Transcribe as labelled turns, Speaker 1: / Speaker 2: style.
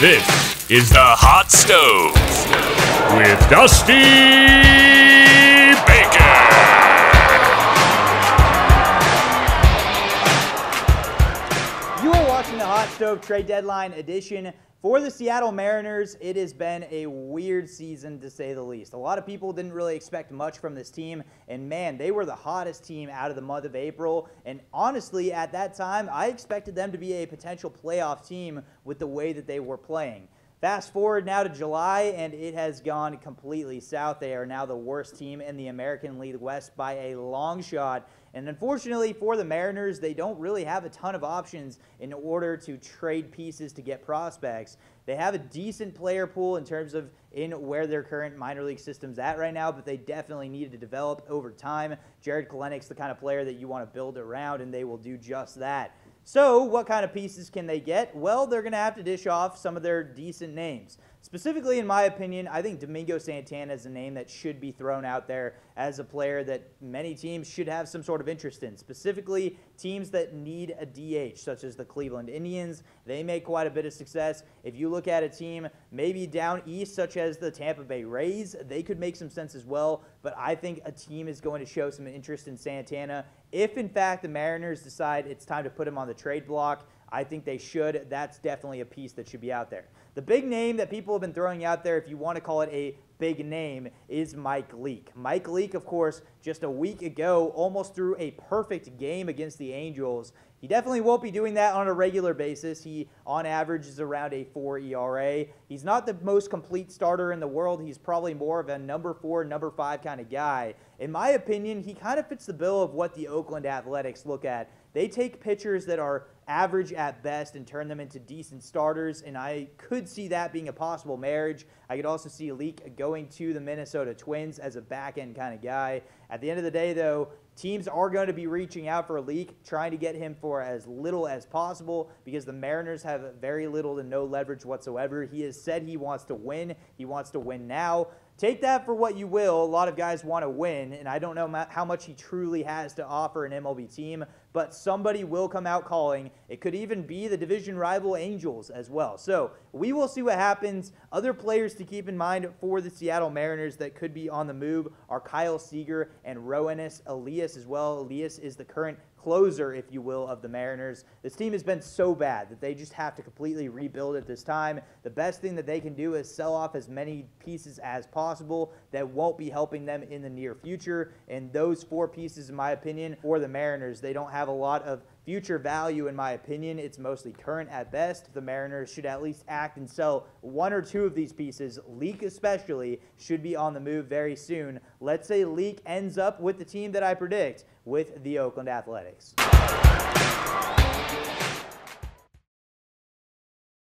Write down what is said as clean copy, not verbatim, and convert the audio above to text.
Speaker 1: This is the Hot Stove with Dusty Baker.
Speaker 2: You are watching the Hot Stove Trade Deadline edition. For the Seattle Mariners, it has been a weird season to say the least. A lot of people didn't really expect much from this team, and man, they were the hottest team out of the month of April, and honestly, at that time, I expected them to be a potential playoff team with the way that they were playing. Fast forward now to July, and it has gone completely south. They are now the worst team in the American League West by a long shot. And unfortunately for the Mariners, they don't really have a ton of options in order to trade pieces to get prospects. They have a decent player pool in terms of where their current minor league system's at right now, but they definitely need to develop over time. Jarred Kelenic's the kind of player that you want to build around, and they will do just that. So what kind of pieces can they get? Well, they're going to have to dish off some of their decent names. Specifically, in my opinion, I think Domingo Santana is a name that should be thrown out there as a player that many teams should have some sort of interest in. Specifically, teams that need a DH, such as the Cleveland Indians. They make quite a bit of success. If you look at a team maybe down east, such as the Tampa Bay Rays, they could make some sense as well. But I think a team is going to show some interest in Santana. If, in fact, the Mariners decide it's time to put him on the trade block, I think they should. That's definitely a piece that should be out there. The big name that people have been throwing out there, if you want to call it a big name, is Mike Leake. Mike Leake, of course, just a week ago, almost threw a perfect game against the Angels. He definitely won't be doing that on a regular basis. He, on average, is around a 4 ERA. He's not the most complete starter in the world. He's probably more of a number 4, number 5 kind of guy. In my opinion, he kind of fits the bill of what the Oakland Athletics look at. They take pitchers that are average at best and turn them into decent starters, and I could see that being a possible marriage. I could also see Leake going to the Minnesota Twins as a back-end kind of guy. At the end of the day, though, teams are going to be reaching out for Leake, trying to get him for as little as possible because the Mariners have very little to no leverage whatsoever. He has said he wants to win. He wants to win now. Take that for what you will. A lot of guys want to win, and I don't know how much he truly has to offer an MLB team, but somebody will come out calling. It could even be the division rival Angels as well. So we will see what happens. Other players to keep in mind for the Seattle Mariners that could be on the move are Kyle Seager and Roenis Elias as well. Elias is the current closer, if you will, of the Mariners. This team has been so bad that they just have to completely rebuild at this time. The best thing that they can do is sell off as many pieces as possible that won't be helping them in the near future. And those 4 pieces, in my opinion, for the Mariners, they don't have a lot of future value, in my opinion. It's mostly current at best. The Mariners should at least act and sell 1 or 2 of these pieces. Leake especially should be on the move very soon. Let's say Leake ends up with the team that I predict, with the Oakland Athletics.